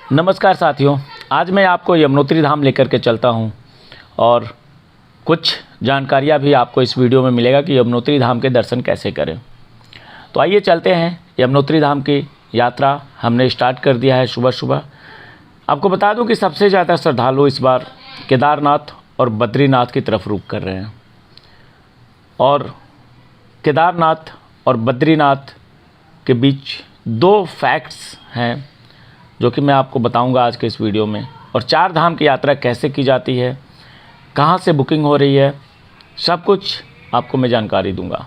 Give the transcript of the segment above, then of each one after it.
नमस्कार साथियों, आज मैं आपको यमुनोत्री धाम लेकर के चलता हूं और कुछ जानकारियां भी आपको इस वीडियो में मिलेगा कि यमुनोत्री धाम के दर्शन कैसे करें। तो आइए चलते हैं यमुनोत्री धाम की यात्रा हमने स्टार्ट कर दिया है सुबह सुबह। आपको बता दूं कि सबसे ज़्यादा श्रद्धालु इस बार केदारनाथ और बद्रीनाथ की तरफ रुख कर रहे हैं और केदारनाथ और बद्रीनाथ के बीच दो फैक्ट्स हैं जो कि मैं आपको बताऊंगा आज के इस वीडियो में। और 4 धाम की यात्रा कैसे की जाती है, कहां से बुकिंग हो रही है, सब कुछ आपको मैं जानकारी दूंगा।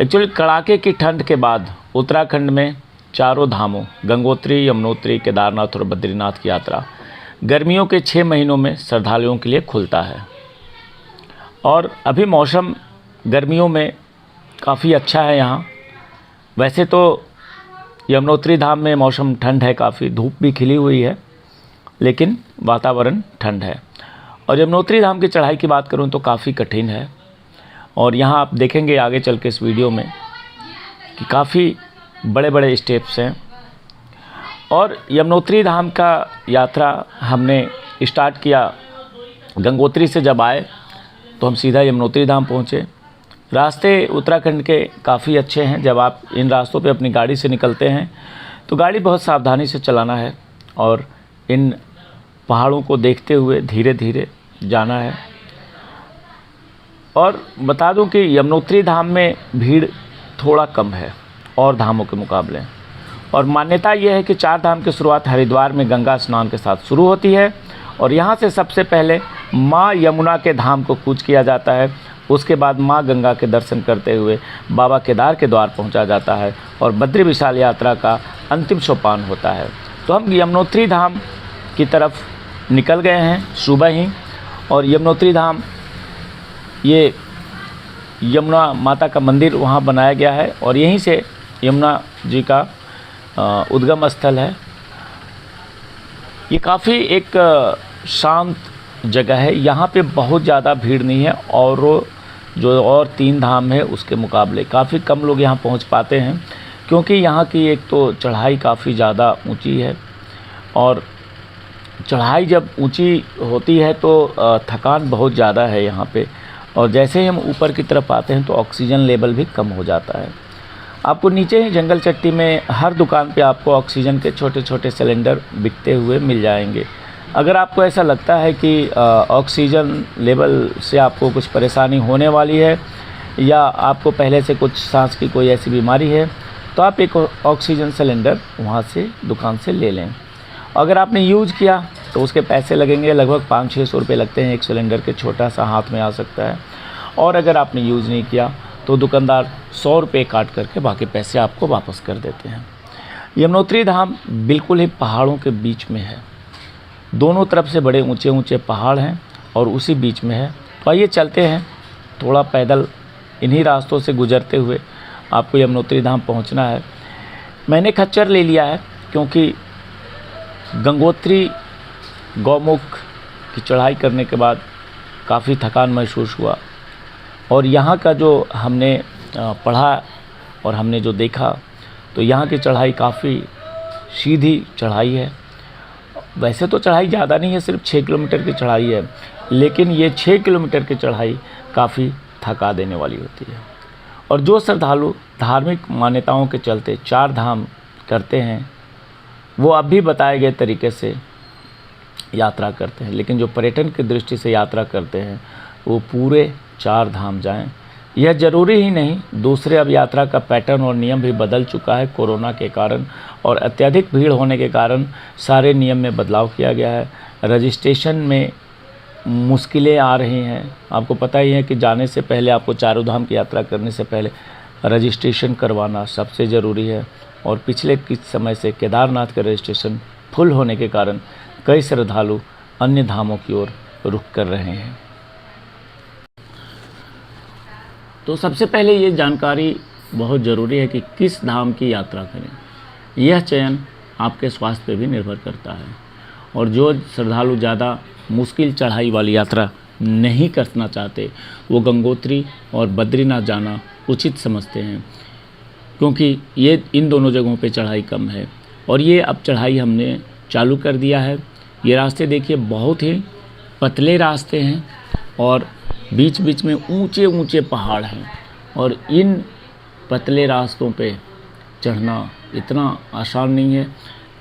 एक्चुअली कड़ाके की ठंड के बाद उत्तराखंड में चारों धामों गंगोत्री, यमुनोत्री, केदारनाथ और बद्रीनाथ की यात्रा गर्मियों के 6 महीनों में श्रद्धालुओं के लिए खुलता है। और अभी मौसम गर्मियों में काफ़ी अच्छा है यहाँ। वैसे तो यमुनोत्री धाम में मौसम ठंड है, काफ़ी धूप भी खिली हुई है, लेकिन वातावरण ठंड है। और यमुनोत्री धाम की चढ़ाई की बात करूं तो काफ़ी कठिन है और यहाँ आप देखेंगे आगे चल के इस वीडियो में कि काफ़ी बड़े बड़े स्टेप्स हैं। और यमुनोत्री धाम का यात्रा हमने स्टार्ट किया गंगोत्री से। जब आए तो हम सीधा यमुनोत्री धाम पहुँचे। रास्ते उत्तराखंड के काफ़ी अच्छे हैं। जब आप इन रास्तों पे अपनी गाड़ी से निकलते हैं तो गाड़ी बहुत सावधानी से चलाना है और इन पहाड़ों को देखते हुए धीरे धीरे जाना है। और बता दूं कि यमुनोत्री धाम में भीड़ थोड़ा कम है और धामों के मुकाबले। और मान्यता यह है कि 4 धाम की शुरुआत हरिद्वार में गंगा स्नान के साथ शुरू होती है और यहाँ से सबसे पहले माँ यमुना के धाम को कूच किया जाता है। उसके बाद माँ गंगा के दर्शन करते हुए बाबा केदार के द्वार पहुंचा जाता है और बद्री विशाल यात्रा का अंतिम सोपान होता है। तो हम यमुनोत्री धाम की तरफ निकल गए हैं सुबह ही। और यमुनोत्री धाम ये यमुना माता का मंदिर वहाँ बनाया गया है और यहीं से यमुना जी का उद्गम स्थल है। ये काफ़ी एक शांत जगह है। यहाँ पे बहुत ज़्यादा भीड़ नहीं है और जो और 3 धाम है उसके मुकाबले काफ़ी कम लोग यहाँ पहुँच पाते हैं, क्योंकि यहाँ की एक तो चढ़ाई काफ़ी ज़्यादा ऊंची है और चढ़ाई जब ऊंची होती है तो थकान बहुत ज़्यादा है यहाँ पे। और जैसे ही हम ऊपर की तरफ आते हैं तो ऑक्सीजन लेवल भी कम हो जाता है। आपको नीचे ही जंगल चट्टी में हर दुकान पे आपको ऑक्सीजन के छोटे छोटे सिलेंडर बिकते हुए मिल जाएंगे। अगर आपको ऐसा लगता है कि ऑक्सीजन लेवल से आपको कुछ परेशानी होने वाली है या आपको पहले से कुछ सांस की कोई ऐसी बीमारी है तो आप एक ऑक्सीजन सिलेंडर वहाँ से दुकान से ले लें। अगर आपने यूज़ किया तो उसके पैसे लगेंगे, लगभग 500-600 रुपये लगते हैं एक सिलेंडर के। छोटा सा हाथ में आ सकता है। और अगर आपने यूज़ नहीं किया तो दुकानदार 100 रुपये काट करके बाकी पैसे आपको वापस कर देते हैं। यमुनोत्री धाम बिल्कुल ही पहाड़ों के बीच में है। दोनों तरफ से बड़े ऊंचे ऊंचे पहाड़ हैं और उसी बीच में है। तो आइए चलते हैं, थोड़ा पैदल इन्हीं रास्तों से गुजरते हुए आपको यमुनोत्री धाम पहुंचना है। मैंने खच्चर ले लिया है क्योंकि गंगोत्री गौमुख की चढ़ाई करने के बाद काफ़ी थकान महसूस हुआ और यहाँ का जो हमने पढ़ा और हमने जो देखा तो यहाँ की चढ़ाई काफ़ी सीधी चढ़ाई है। वैसे तो चढ़ाई ज़्यादा नहीं है, सिर्फ 6 किलोमीटर की चढ़ाई है, लेकिन ये 6 किलोमीटर की चढ़ाई काफ़ी थका देने वाली होती है। और जो श्रद्धालु धार्मिक मान्यताओं के चलते 4 धाम करते हैं वो अब भी बताए गए तरीके से यात्रा करते हैं, लेकिन जो पर्यटन की दृष्टि से यात्रा करते हैं वो पूरे 4 धाम जाएं। यह ज़रूरी ही नहीं, दूसरे अब यात्रा का पैटर्न और नियम भी बदल चुका है कोरोना के कारण और अत्यधिक भीड़ होने के कारण सारे नियम में बदलाव किया गया है। रजिस्ट्रेशन में मुश्किलें आ रही हैं। आपको पता ही है कि जाने से पहले आपको चारों धाम की यात्रा करने से पहले रजिस्ट्रेशन करवाना सबसे ज़रूरी है। और पिछले कुछ समय से केदारनाथ का रजिस्ट्रेशन फुल होने के कारण कई श्रद्धालु अन्य धामों की ओर रुख कर रहे हैं। तो सबसे पहले ये जानकारी बहुत ज़रूरी है कि किस धाम की यात्रा करें। यह चयन आपके स्वास्थ्य पे भी निर्भर करता है और जो श्रद्धालु ज़्यादा मुश्किल चढ़ाई वाली यात्रा नहीं करना चाहते वो गंगोत्री और बद्रीनाथ जाना उचित समझते हैं, क्योंकि ये इन दोनों जगहों पे चढ़ाई कम है और ये अब चढ़ाई हमने चालू कर दिया है। ये रास्ते देखिए बहुत ही पतले रास्ते हैं और बीच बीच में ऊंचे ऊंचे पहाड़ हैं और इन पतले रास्तों पे चढ़ना इतना आसान नहीं है।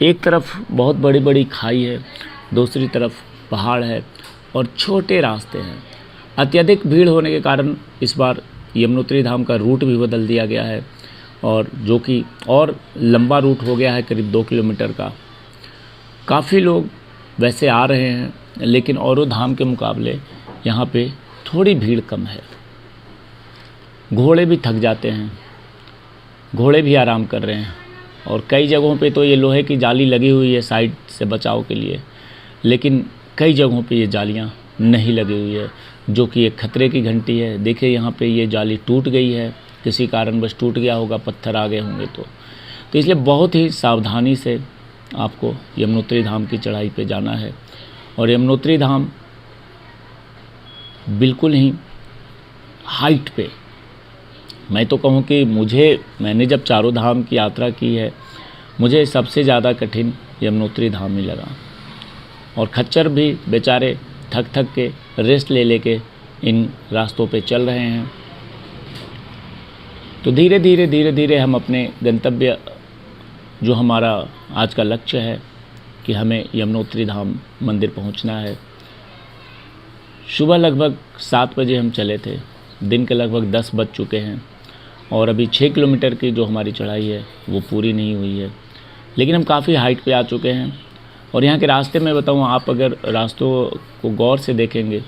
एक तरफ बहुत बड़ी बड़ी खाई है, दूसरी तरफ पहाड़ है और छोटे रास्ते हैं। अत्यधिक भीड़ होने के कारण इस बार यमुनोत्री धाम का रूट भी बदल दिया गया है और जो कि और लंबा रूट हो गया है, करीब 2 किलोमीटर का। काफ़ी लोग वैसे आ रहे हैं, लेकिन औरों धाम के मुकाबले यहाँ पे थोड़ी भीड़ कम है। घोड़े भी थक जाते हैं, घोड़े भी आराम कर रहे हैं और कई जगहों पे तो ये लोहे की जाली लगी हुई है साइड से बचाव के लिए, लेकिन कई जगहों पे ये जालियाँ नहीं लगी हुई है, जो कि एक खतरे की घंटी है। देखिए यहाँ पे ये जाली टूट गई है, किसी कारणवश टूट गया होगा, पत्थर आ गए होंगे तो इसलिए बहुत ही सावधानी से आपको यमुनोत्री धाम की चढ़ाई पे जाना है। और यमुनोत्री धाम बिल्कुल ही हाइट पे, मैं तो कहूँ कि मैंने जब चारों धाम की यात्रा की है, मुझे सबसे ज़्यादा कठिन यमुनोत्री धाम ही लगा। और खच्चर भी बेचारे थक थक के रेस्ट ले लेके इन रास्तों पे चल रहे हैं। तो धीरे धीरे हम अपने गंतव्य, जो हमारा आज का लक्ष्य है कि हमें यमुनोत्री धाम मंदिर पहुंचना है। सुबह लगभग 7 बजे हम चले थे, दिन के लगभग 10 बज चुके हैं और अभी 6 किलोमीटर की जो हमारी चढ़ाई है वो पूरी नहीं हुई है, लेकिन हम काफ़ी हाइट पे आ चुके हैं। और यहाँ के रास्ते में बताऊँ, आप अगर रास्तों को गौर से देखेंगे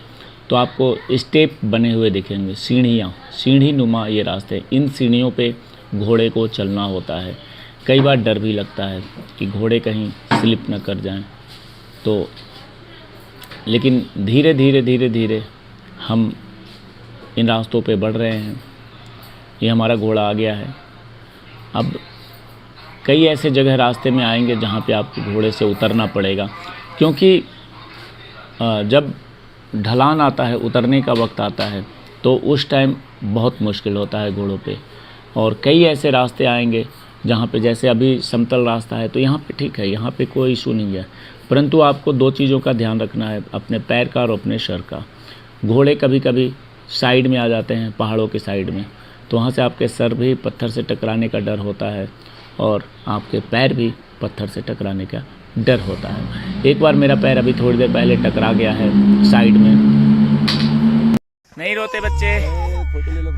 तो आपको स्टेप बने हुए दिखेंगे, सीढ़ी नुमा ये रास्ते। इन सीढ़ियों पे घोड़े को चलना होता है। कई बार डर भी लगता है कि घोड़े कहीं स्लिप न कर जाएं, तो लेकिन धीरे धीरे हम इन रास्तों पे बढ़ रहे हैं। ये हमारा घोड़ा आ गया है। अब कई ऐसे जगह रास्ते में आएंगे जहाँ पे आपको घोड़े से उतरना पड़ेगा, क्योंकि जब ढलान आता है, उतरने का वक्त आता है, तो उस टाइम बहुत मुश्किल होता है घोड़ों पे। और कई ऐसे रास्ते आएंगे जहाँ पे, जैसे अभी समतल रास्ता है तो यहाँ पे ठीक है, यहाँ पे कोई इशू नहीं है, परंतु आपको 2 चीज़ों का ध्यान रखना है, अपने पैर का और अपने सर का। घोड़े कभी कभी साइड में आ जाते हैं, पहाड़ों के साइड में, तो वहाँ से आपके सर भी पत्थर से टकराने का डर होता है और आपके पैर भी पत्थर से टकराने का डर होता है। एक बार मेरा पैर अभी थोड़ी देर पहले टकरा गया है साइड में। नहीं रोते बच्चे,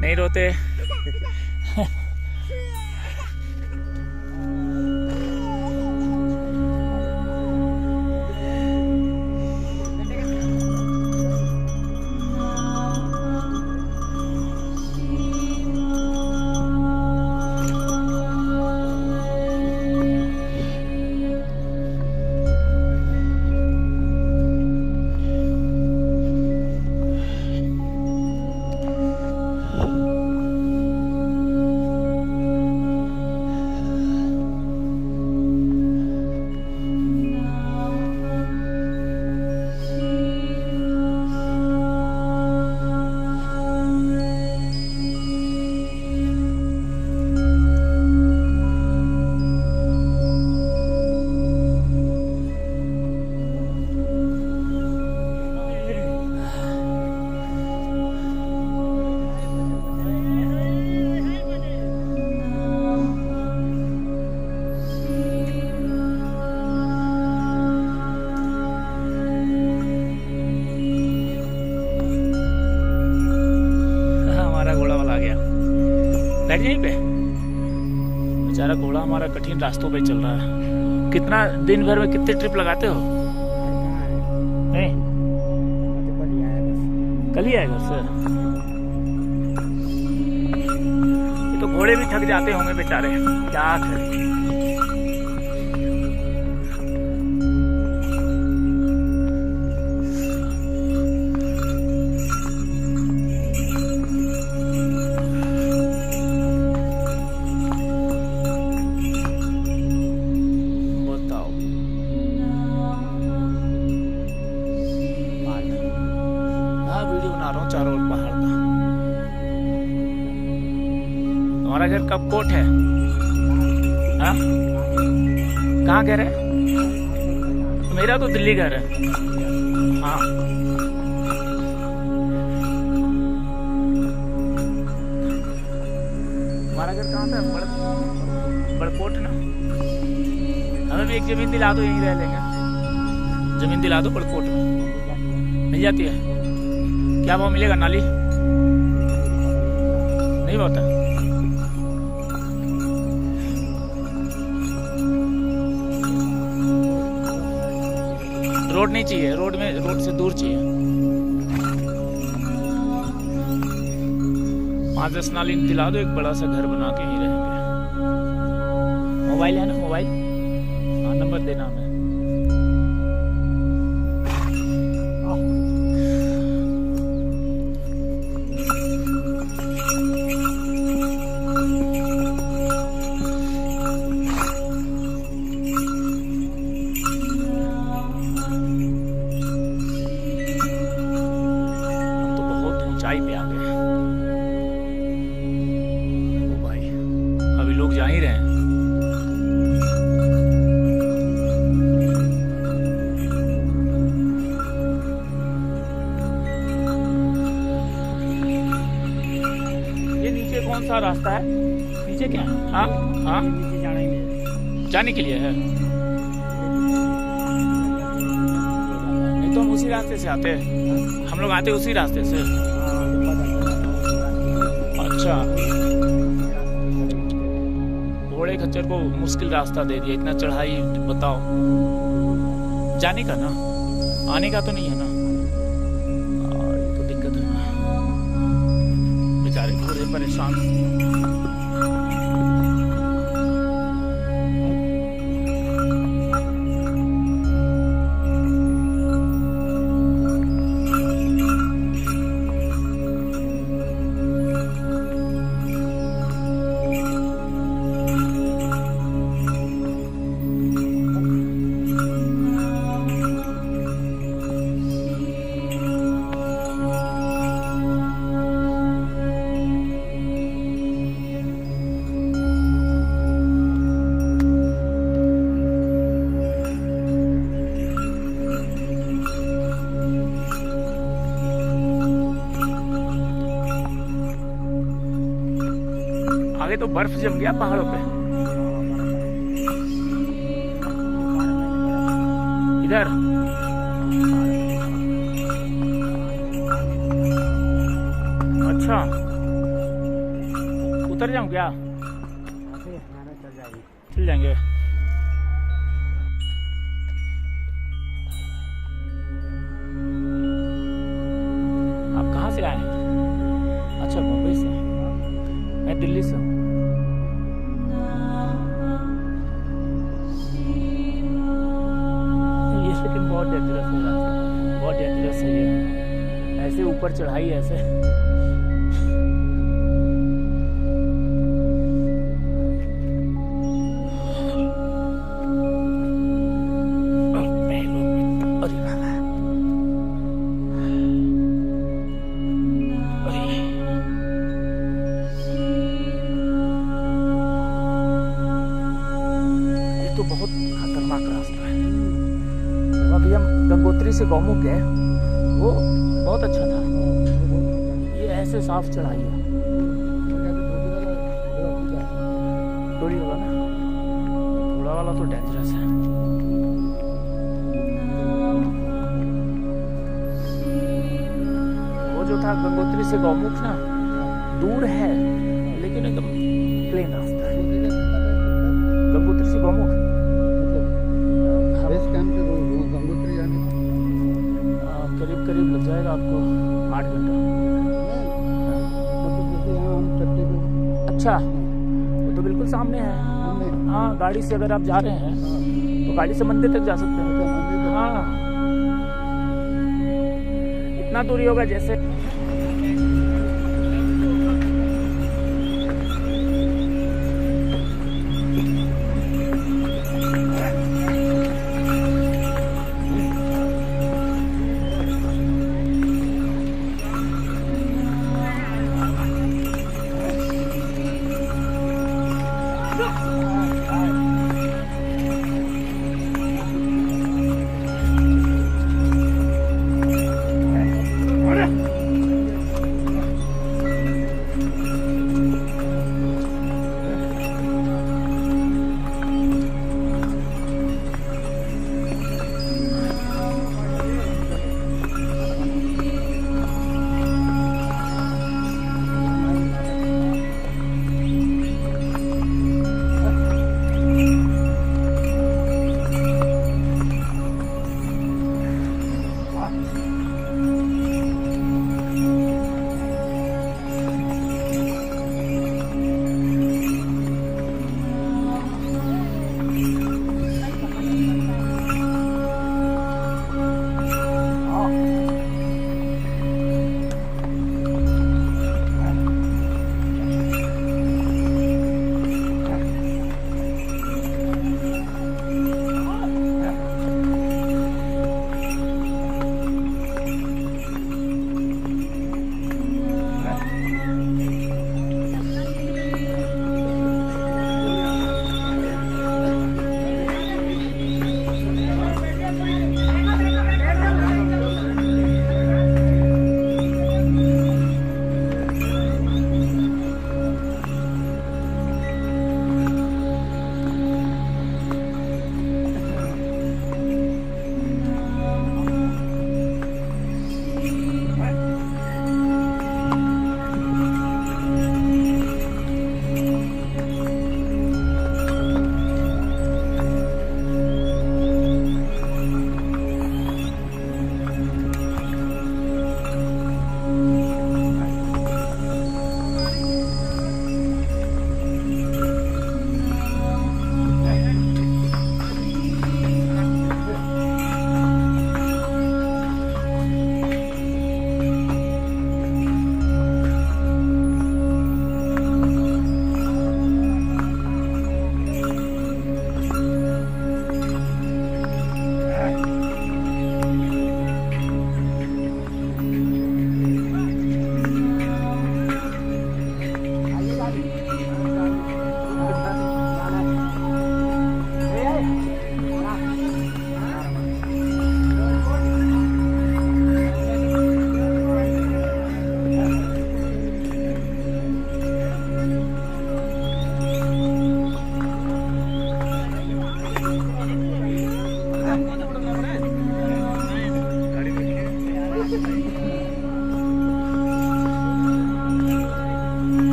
नहीं रोते। बैठ यहीं पे। बेचारा घोड़ा हमारा कठिन रास्तों पे चल रहा है। कितना दिन भर में कितने ट्रिप लगाते हो? नहीं, कल ही आए घर से। ये तो घोड़े भी थक जाते होंगे बेचारे, क्या करें। चारों ओर पहाड़ था। हमारा घर कब कोट है? हाँ, कहाँ कह रहे? मेरा तो दिल्ली घर है। हाँ हमारा घर कहाँ था? बड़कोट ना। हमें भी एक जमीन दिला दो, यहीं रह लेंगे। जमीन दिला दो बड़कोट में, मिल जाती है। क्या भाव मिलेगा? नाली नहीं होता। रोड नहीं चाहिए, रोड से दूर चाहिए। 5-10 नाली दिला दो, एक बड़ा सा घर बना के ही रहेंगे। मोबाइल है ना? मोबाइल, हाँ, नंबर देना हमें। तो बहुत ऊंचाई पे आ गए ओ भाई, अभी लोग जा ही रहे हैं। कौन सा रास्ता है नीचे? क्या है? हाँ हाँ, नीचे जाने के लिए है। नहीं तो हम उसी रास्ते से आते हैं, हम लोग आते उसी रास्ते से। अच्छा, घोड़े खच्चर को मुश्किल रास्ता दे दिया, इतना चढ़ाई बताओ। जाने का ना, आने का तो नहीं है ना। ये तो दिक्कत है, बेचारे घोड़े परेशान। आगे तो बर्फ जम गया पहाड़ों पे। इधर अच्छा, उतर जाऊं क्या? चल जाएंगे। आप कहाँ से आए हैं? अच्छा, मुंबई से। मैं दिल्ली से हूँ। ये लेकिन बहुत डेंजरस हो रहा है, बहुत डेंजरस है ये। ऐसे ऊपर चढ़ाई ऐसे। तो बहुत खतरनाक रास्ता है। अभी हम गंगोत्री से गौमुख गए, वो बहुत अच्छा था। ये ऐसे साफ चढ़ाई है। डोरी वाला ना, घोड़ा वाला तो डेंजरस है। वो जो था गंगोत्री से गौमुख ना, दूर है लेकिन एकदम प्लेन रास्ता है। गंगोत्री से गौमुख करीब करीब लग जाएगा आपको 8 घंटा। अच्छा, वो तो बिल्कुल सामने है। हाँ, गाड़ी से अगर आप जा रहे हैं तो गाड़ी से मंदिर तक जा सकते हैं। हाँ, इतना दूरी होगा जैसे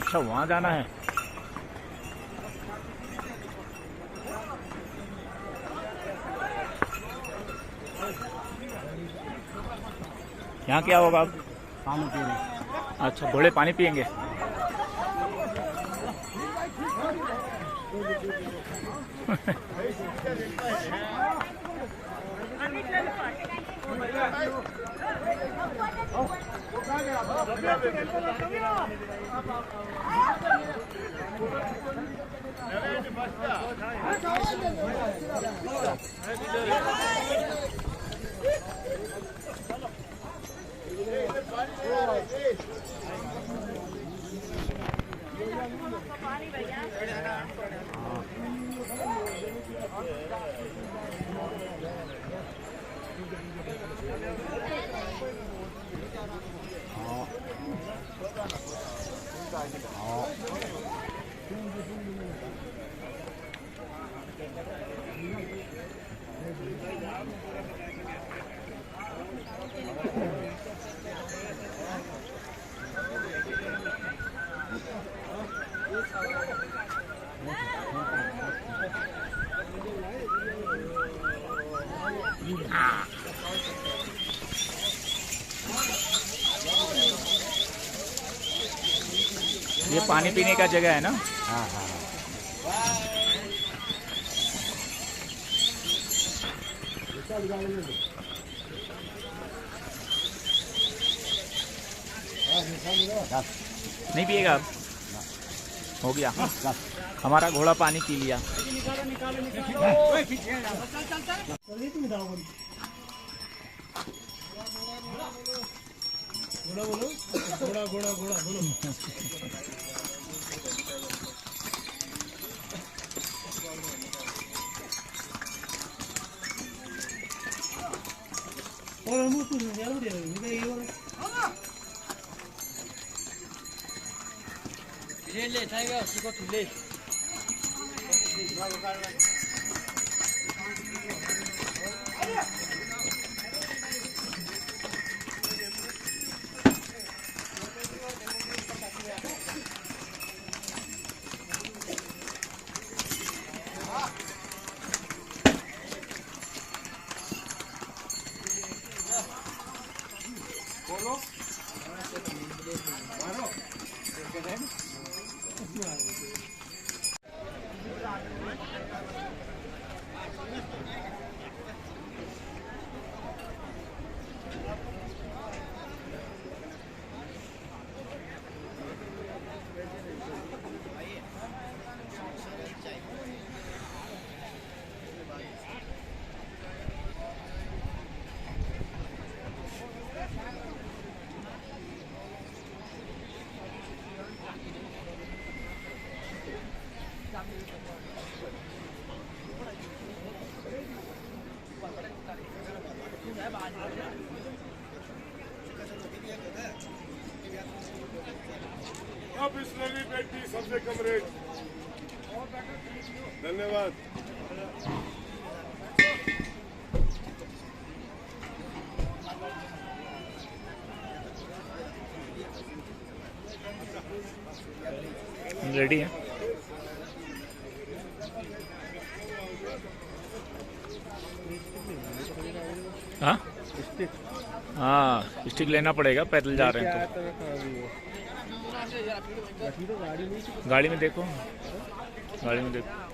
अच्छा, वहाँ जाना है। यहाँ क्या होगा अब? पानी पी रहे। अच्छा, घोड़े पानी पियेंगे। ये पानी पीने का जगह है ना? हाँ हाँ। नहीं पिएगा अब? हो गया, हमारा घोड़ा पानी पी लिया। घोड़ा घोड़ा घोड़ा बोलो। ले जाएगा उसको तू ले। बिस्लरी पेटी सबसे कम रेट। धन्यवाद। रेडी है? हाँ हाँ, स्टिक लेना पड़ेगा, पैदल जा रहे हैं तो। गाड़ी में देखो, गाड़ी में देखो।